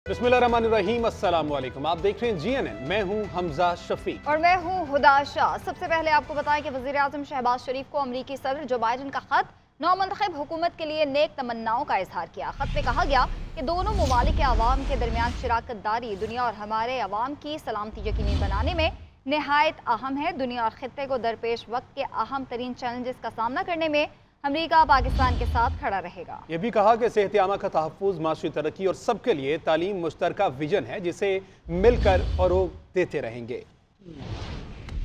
बिस्मिल्लाहिर्रहमानिर्रहीम, अस्सलाम वालेकुम। आप देख रहे हैं GNN। मैं हूं हमजा शफीक और मैं हूं हुदा शाह। सबसे पहले आपको बताएं कि वज़ीर आज़म शहबाज शरीफ को अमरीकी सदर जो बाइडन का खत नौमंतखब हुकूमत के लिए नेक तमन्नाओं का इजहार किया। खत में कहा गया कि दोनों ममालिक के अवाम के दरमियान शराकत दारी दुनिया और हमारे अवाम की सलामती यकीनी बनाने में नहायत अहम है। दुनिया और खित्ते को दरपेश वक्त के अहम तरीन चैलेंजेस का सामना करने में अमरीका पाकिस्तान के साथ खड़ा रहेगा। ये भी कहा कि सेहत-ए-आमा का तहफ़्फ़ुज़, माशी तरक्की और सबके लिए तालीम मुश्तरका विजन है जिसे मिलकर फ़रोग़ देते रहेंगे।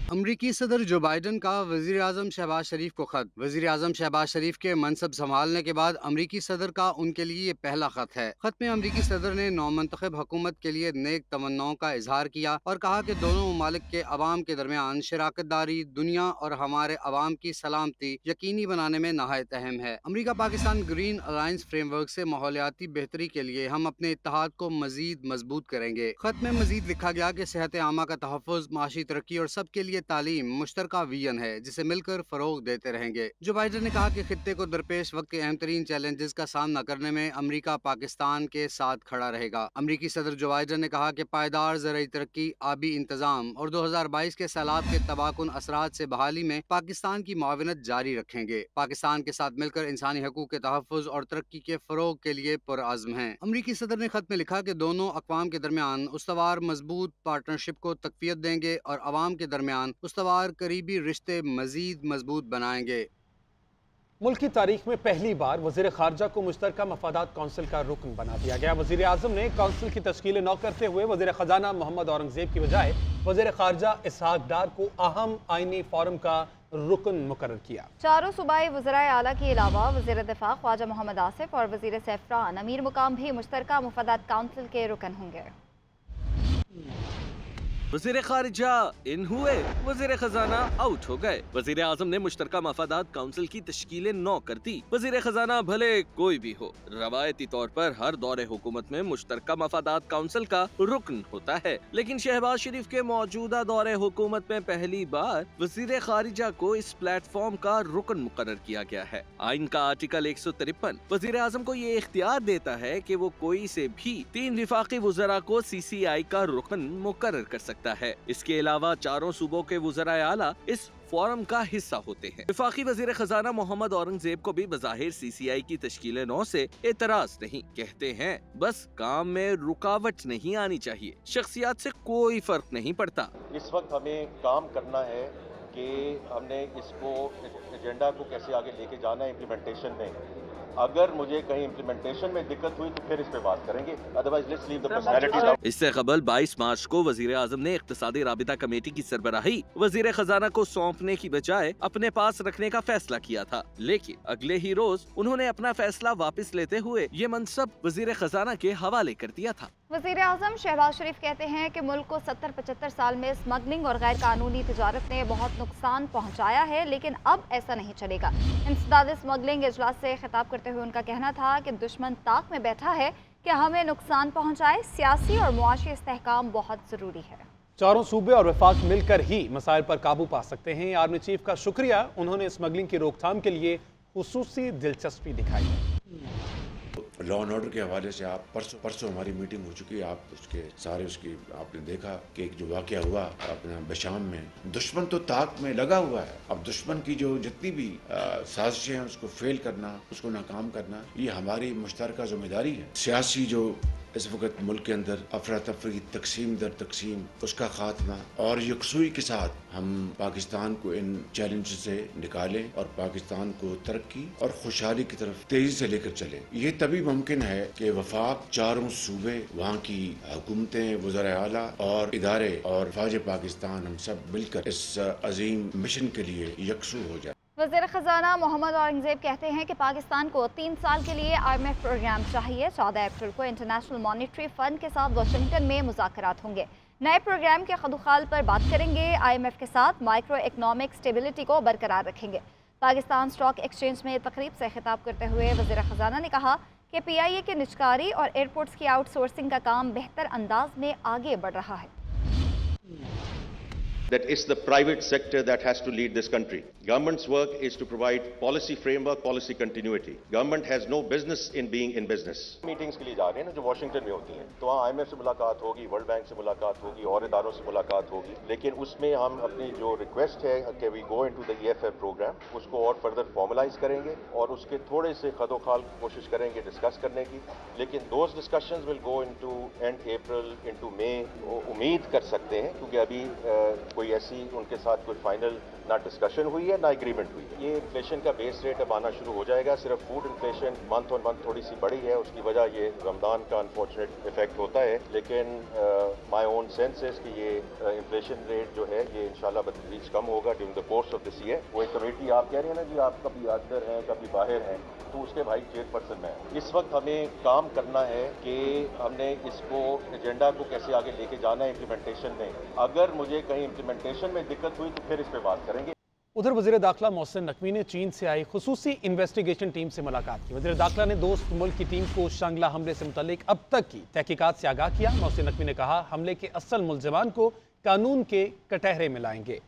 अमरीकी सदर जो बाइडन का वज़ीर आज़म शहबाज शरीफ को खत। वज़ीर आज़म शहबाज शरीफ के मनसब संभालने के बाद अमरीकी सदर का उनके लिए ये पहला खत है। खत में अमरीकी सदर ने नौमंतखब हुकूमत के लिए नेक तमन्नाओं का इजहार किया और कहा कि दोनों ममालिक के अवाम के दरमियान शराकत दारी दुनिया और हमारे अवाम की सलामती यकीनी बनाने में नहायत अहम है। अमरीका पाकिस्तान ग्रीन अलायंस फ्रेमवर्क से माहौलियाती बेहतरी के लिए हम अपने इत्तेहाद को मजीद मजबूत करेंगे। खत में मजीद लिखा गया कि सेहत आमा का तहफ़्फ़ुज़, माशी तरक्की और सबके लिए तालीम मुश्तरका विजन है जिसे मिलकर फरोग देते रहेंगे। जो बाइडन ने कहा कि खित्ते को दरपेश वक्त के अहम तरीन चैलेंजेस का सामना करने में अमरीका पाकिस्तान के साथ खड़ा रहेगा। अमरीकी सदर जो बाइडन ने कहा कि पायदार ज़राई तरक्की, आबी इंतजाम और 2022 के सैलाब के तबाहकुन असरात से बहाली में पाकिस्तान की मुआवनत जारी रखेंगे। पाकिस्तान के साथ मिलकर इंसानी हकूक़ के तहफ़्फ़ुज़ और तरक्की के फरोग के लिए पुरअज़्म हैं। अमरीकी सदर ने खत में लिखा कि दोनों अक़वाम के दरमियान उस्तवार मजबूत पार्टनरशिप को तक़वियत देंगे और अवाम के दरमियान उस्तवार करीबी रिश्ते मजीद मजबूत बनाएंगे। मुल्क की तारीख में पहली बार वज़ीर ख़ारजा को मुश्तरका मफादात कौंसिल का रुकन बना दिया गया। वज़ीर आज़म ने कौंसिल की तश्कील नौ करते हुए वज़ीर ख़जाना मोहम्मद औरंगज़ेब की बजाय वज़ीर ख़ारजा इसहाक डार को अहम आईनी फोरम का रुकन मुकर्रर किया। चारों सूबाई वज़राए आला के अलावा वज़ीर दिफ़ा ख्वाजा मोहम्मद आसिफ और वज़ीर सैफ़रान अमीर मुकाम भी मुश्तरका मफादात कौंसिल के रुकन होंगे। वज़ीर ख़ारिजा इन हुए, वज़ीर ख़जाना आउट हो गए। वज़ीर आज़म ने मुश्तरका मफादात काउंसिल की तश्कील नौ कर दी। वज़ीर ख़जाना भले कोई भी हो, रवायती तौर पर हर दौरे हुकूमत में मुश्तरका मफादात काउंसिल का रुकन होता है, लेकिन शहबाज शरीफ के मौजूदा दौरे हुकूमत में पहली बार वज़ीर ख़ारिजा को इस प्लेटफॉर्म का रुकन मुकर्रर किया गया है। आइन का आर्टिकल 153 वज़ीर आज़म को ये इख्तियार देता है कि वो कोई से भी 3 विफाकी वज़रा को CCI का रुकन मुकर्रर कर सकता है। इसके अलावा चारों सूबों के वज़राए आला इस फोरम का हिस्सा होते हैं। विफाकी वज़ीर ख़जाना मोहम्मद औरंगज़ेब को भी बज़ाहिर CCI की तश्कील नौ से एतराज नहीं। कहते हैं बस काम में रुकावट नहीं आनी चाहिए, शख्सियात से कोई फर्क नहीं पड़ता। इस वक्त हमें काम करना है कि हमने इसको एजेंडा को कैसे आगे लेके जाना है इम्प्लीमेंटेशन में। अगर मुझे कहीं इम्प्लीमेंटेशन में दिक्कत हुई तो फिर इस पे बात करेंगे, otherwise let's leave the personalities out. इससे कबल 22 मार्च को वज़ीर आज़म ने इक़्तिसादी राबिता कमेटी की सरबराही वज़ीर ख़जाना को सौंपने की बजाय अपने पास रखने का फैसला किया था, लेकिन अगले ही रोज उन्होंने अपना फैसला वापस लेते हुए ये मनसब वज़ीर ख़जाना के हवाले कर दिया था। वज़ीर आज़म शहबाज शरीफ कहते हैं कि मुल्क को 70-75 साल में स्मगलिंग और गैर कानूनी तिजारत ने बहुत नुकसान पहुँचाया है, लेकिन अब ऐसा नहीं चलेगा। इंसदाद स्मगलिंग इजलास से खिताब करते हुए उनका कहना था कि दुश्मन ताक में बैठा है कि हमें नुकसान पहुँचाए। सियासी और मुआशी इस्तेहकाम बहुत ज़रूरी है। चारों सूबे और वफाक मिलकर ही मसाइल पर काबू पा सकते हैं। आर्मी चीफ का शुक्रिया, उन्होंने स्मगलिंग की रोकथाम के लिए खुसूसी दिलचस्पी दिखाई है। लॉ एंड ऑर्डर के हवाले से आप परसों हमारी मीटिंग हो चुकी है। आप उसके सारे उसकी आपने देखा कि एक जो वाक़या हुआ अपना बशाम में, दुश्मन तो ताक में लगा हुआ है। अब दुश्मन की जो जितनी भी साजिशें हैं उसको फेल करना, उसको नाकाम करना, ये हमारी मुश्तरका जिम्मेदारी है। सियासी जो इस वक्त मुल्क के अंदर अफरा तफरी, तकसीम दर तकसीम, उसका खात्मा और यकसुई के साथ हम पाकिस्तान को इन चैलेंज से निकालें और पाकिस्तान को तरक्की और खुशहाली की तरफ तेजी से लेकर चले। ये तभी मुमकिन है कि वफाक, चारों सूबे, वहाँ की हुकूमतें, वज़राए आला और इदारे और फ़ौज पाकिस्तान, हम सब मिलकर इस अजीम मिशन के लिए यकसू हो जाए। वज़ीर ख़जाना मोहम्मद औरंगज़ेब कहते हैं कि पाकिस्तान को 3 साल के लिए IMF प्रोग्राम चाहिए। 14 अप्रैल को इंटरनेशनल मॉनेटरी फ़ंड के साथ वाशिंगटन में मुज़ाकरात होंगे। नए प्रोग्राम के खदुखाल पर बात करेंगे। IMF के साथ माइक्रो इकनॉमिक स्टेबिलिटी को बरकरार रखेंगे। पाकिस्तान स्टॉक एक्सचेंज में तकरीब से खिताब करते हुए वज़ीर ख़जाना ने कहा कि PIA के निजकारी और एयरपोर्ट्स की आउटसोर्सिंग का काम बेहतर अंदाज में आगे बढ़ रहा है। that it's the private sector that has to lead this country. Government's work is to provide policy framework, policy continuity. Government has no business in being in business. Meetings के लिए जा रहे हैं ना जो वॉशिंगटन में होती हैं, तो वहाँ IMF से मुलाकात होगी, वर्ल्ड बैंक से मुलाकात होगी, और इदारों से मुलाकात होगी, लेकिन उसमें हम अपनी जो रिक्वेस्ट है कि we go into the EFF program, उसको और फर्दर फॉर्मलाइज करेंगे और उसके थोड़े से खदोखाल कोशिश करेंगे डिस्कस करने की, लेकिन those discussions will go into end April, into May. उम्मीद कर सकते हैं क्योंकि अभी कोई ऐसी उनके साथ कोई फाइनल ना डिस्कशन हुई है ना एग्रीमेंट हुई है। ये इन्फ्लेशन का बेस रेट अब आना शुरू हो जाएगा। सिर्फ food inflation month on month थोड़ी सी बढ़ी है, उसकी वजह ये रमजान का अनफॉर्चुनेट इफेक्ट होता है, लेकिन माय ओन सेंस है कि ये इन्फ्लेशन रेट जो है ये इंशाल्लाह बतदरीज कम होगा during the course of this year. वो एक कमेटी आप कह रहे हैं ना जी आप कभी अंदर हैं कभी बाहर हैं, तो उसके भाई चेयरपर्सन में है। इस वक्त हमें काम करना है कि हमने इसको एजेंडा को कैसे आगे लेके जाना है इम्प्लीमेंटेशन में। अगर मुझे कहीं इम्प्लीमेंटेशन में दिक्कत हुई तो फिर इस पर बात करेंगे। उधर वज़ीर दाखिला मोहसिन नकवी ने चीन से आई खुसूसी इन्वेस्टिगेशन टीम से मुलाकात की। वज़ीर दाखिला ने दोस्त मुल्क की टीम को शांगला हमले से मुतल्लिक अब तक की तहकीकात से आगाह किया। मोहसिन नकवी ने कहा हमले के असल मुल्ज़िमान को कानून के कटहरे में लाएंगे।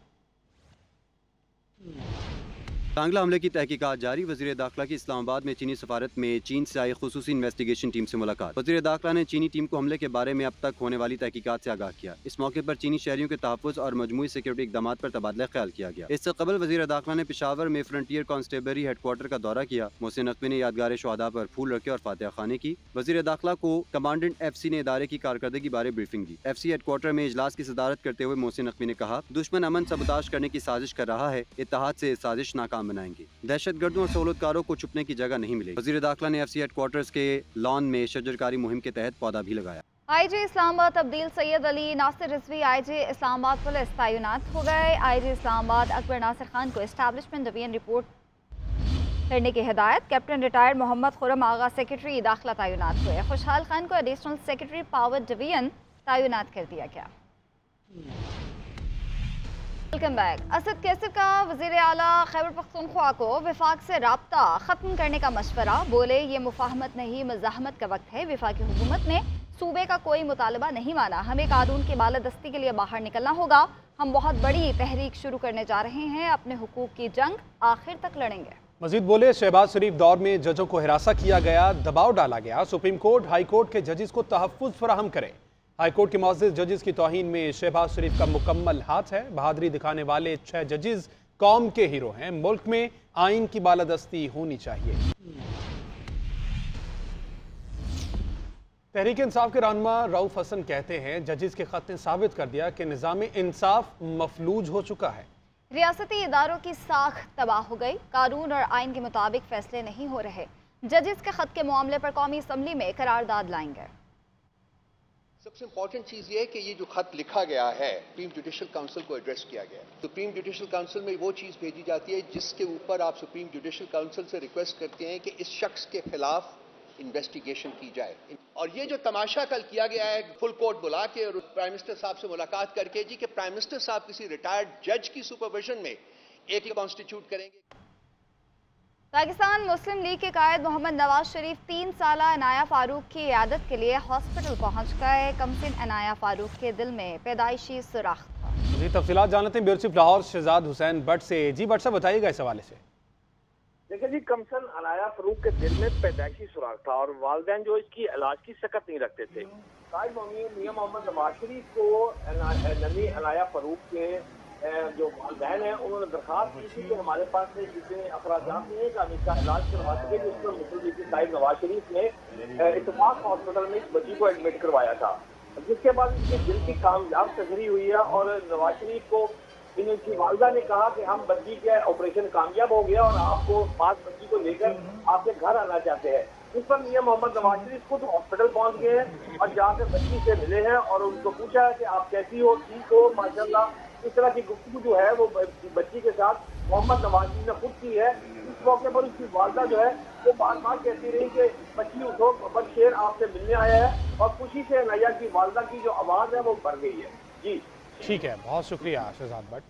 शांगला हमले की तहकीकात जारी। वज़ीर दाखिला की इस्लामाबाद में चीनी सफारत में चीन से आई खुसूसी इन्वेस्टिगेशन टीम से मुलाकात। वज़ीर दाखिला ने चीनी टीम को हमले के बारे में अब तक होने वाली तहकीकात से आगाह किया। इस मौके पर चीनी शहरियों के तहफ़्फ़ुज़ और मजमूई सिक्योरिटी इक़दाम पर तबादला ख्याल किया गया। इससे कबल वज़ीर दाखिला ने पेशावर में फ्रंटियर कांस्टेबलरी हेडक्वार्टर का दौरा किया। मोहसिन नकवी ने यादगार शुहदा पर फूल रखे और फातिहा खानी की। वज़ीर दाखिला को कमांडेंट FC ने इदारे की कारकर्दगी बारे ब्रीफिंग दी। FC हेडक्वार्टर में इजलास की सदारत करते हुए मोहसिन नकवी ने कहा दुश्मन अमन सबताश करने की साजिश कर रहा है, इत्तेहाद से साजिश नाकाम बनाएंगे। दहशतगर्दों और सहूलतकारों को छुपने की जगह नहीं मिलेगी। वज़ीर दाखिला ने FC हेडक्वार्टर्स के लॉन में शजरकारी मुहिम के तहत पौधा भी लगाया। IG इस्लामाबाद तब्दील सैयद अली नासिर रिजवी IG इस्लामाबाद पुलिस तैनात हो गए। IG इस्लामाबाद अकबर नासिर खान को एस्टैब्लिशमेंट डिवीजन रिपोर्ट करने की हिदायत। कैप्टन रिटायर्ड मोहम्मद खुरम आगा सेक्रेटरी दाखिला तैनात हुए। खुशहाल खान को एडिशनल सेक्रेटरी पावर डिवीजन तैनात कर दिया गया। Welcome back. असद कैसर का वज़ीर आला खैबर पख्तूनख्वा को वफाक से राब्ता ख़त्म करने का मशवरा। बोले ये मुफाहमत नहीं मज़ाहमत का वक्त है। वफाकी हुकूमत ने सूबे का कोई मुतालबा नहीं माना। हमें कानून की बालादस्ती के लिए बाहर निकलना होगा। हम बहुत बड़ी तहरीक शुरू करने जा रहे हैं। अपने हुकूक की जंग आखिर तक लड़ेंगे। मजीद बोले शहबाज शरीफ दौर में जजों को हिरासा किया गया, दबाव डाला गया। सुप्रीम कोर्ट हाई कोर्ट के जजेस को तहफ़्फ़ुज़ फराहम करे। हाई कोर्ट के मुअज़्ज़िज़ जजेस की तौहीन में शहबाज शरीफ का मुकम्मल हाथ है। बहादुरी दिखाने वाले 6 जजेस कौम के हीरो हैं। मुल्क में आइन की बालादस्ती होनी चाहिए। तहरीक इंसाफ के रहनुमा रऊफ हसन कहते हैं जजेस के खत ने साबित कर दिया कि निज़ाम इंसाफ मफलूज हो चुका है। रियासती इदारों की साख तबाह हो गई। कानून और आइन के मुताबिक फैसले नहीं हो रहे। जजेस के खत के मामले पर कौमी असम्बली में करारदाद लाएंगे। सबसे इम्पोर्टेंट चीज़ ये है कि ये जो खत लिखा गया है सुप्रीम जुडिशल काउंसिल को एड्रेस किया गया है। सुप्रीम जुडिशल काउंसिल में वो चीज़ भेजी जाती है जिसके ऊपर आप सुप्रीम जुडिशल काउंसिल से रिक्वेस्ट करते हैं कि इस शख्स के खिलाफ इन्वेस्टिगेशन की जाए। और ये जो तमाशा कल किया गया है फुल कोर्ट बुला के और प्राइम मिनिस्टर साहब से मुलाकात करके जी कि प्राइम मिनिस्टर साहब किसी रिटायर्ड जज की सुपरविजन में एक कॉन्स्टिट्यूट करेंगे। पाकिस्तान मुस्लिम लीग के कायद मोहम्मद नवाज शरीफ 3 साल अनाया फारूक की इयादत के लिए हॉस्पिटल पहुंच गए। कमसिन अनाया फारूक के दिल में पैदाइशी सुराख था। जी तफसीलात जानते हैं ब्यूरो चीफ लाहौर शहजाद हुसैन भट्ट से। जी भट्ट साहब बताइएगा इस हवाले से। देखिए जी कमसन अनाया फारूक के दिल में पैदाइशी सुराख था और वालिदैन जो इसकी इलाज की सकत नहीं रखते थे। कायद मियां मोहम्मद नवाज शरीफ को नमी अनाया फारूक के जो वालिदैन हैं उन्होंने दरखास्त की थी कि हमारे पास में जितने अखराजात नहीं है कि हम इसका इलाज करवा सके। जिस पर मुस्लिम लीग के कायद नवाज शरीफ ने इत्तेफाक हॉस्पिटल में इस बच्ची को एडमिट करवाया था, जिसके बाद इसके दिल की कामयाब सर्जरी हुई है और नवाज शरीफ को इनकी वालिदा ने कहा कि हम बच्ची के ऑपरेशन कामयाब हो गया और आपको पास बच्ची को लेकर आपके घर आना चाहते हैं। इस पर मियां मोहम्मद नवाज शरीफ खुद हॉस्पिटल पहुंच गए हैं और जाकर बच्ची से मिले हैं और उनको पूछा है कि आप कैसी हो, ठीक हो, माशाल्लाह। इस तरह की गुफ्तगू जो है वो बच्ची के साथ मोहम्मद नवाज शरीफ ने खुद की है। इस मौके पर उसकी वालिदा जो है वो बार बार कहती रही कि बच्ची उठो, बस शेर आपसे मिलने आया है और खुशी से नैया की वालिदा की जो आवाज़ है वो बढ़ गई है। जी ठीक है, बहुत शुक्रिया शहजाद भट्ट।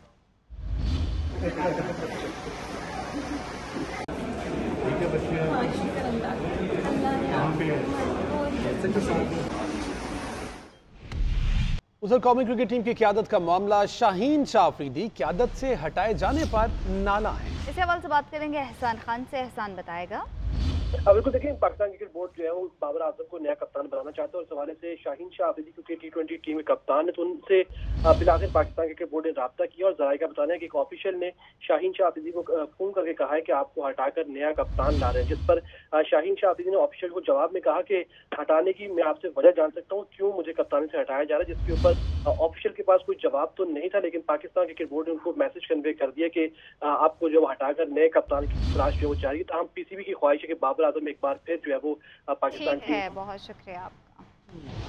उधर कौमी क्रिकेट टीम की क़यादत का मामला शाहीन शाह अफरीदी क़यादत से हटाए जाने पर नाला है। इस हवाले से बात करेंगे एहसान खान से। एहसान बताएगा। बिल्कुल, देखिए पाकिस्तान क्रिकेट बोर्ड जो है वो बाबर आजम को नया कप्तान बनाना चाहता है और इस हवाले से शाहीन शाह अफरीदी क्योंकि T20 टीम के कप्तान है तो उनसे बिलाखिर पाकिस्तान क्रिकेट बोर्ड ने रब्ता किया और ज़राए का बताना है कि एक ऑफिशियल ने शाहीन शाह अफरीदी को फोन करके कहा है कि आपको हटाकर नया कप्तान ला रहे हैं, जिस पर शाहीन शाह अफरीदी ने ऑफिशियल को जवाब में कहा कि हटाने की मैं आपसे वजह जान सकता हूँ, क्यों मुझे कप्तानी से हटाया जा रहा है, जिसके ऊपर ऑफिशियल के पास कोई जवाब तो नहीं था, लेकिन पाकिस्तान क्रिकेट बोर्ड ने उनको मैसेज कन्वे कर दिया कि आपको जो हटाकर नए कप्तान की तलाश जो है वो जारी है। तो हम PCB की ख्वाहिश है कि बाबर आजम एक बार फिर जो है वो पाकिस्तान ठीक है, बहुत शुक्रिया आपका।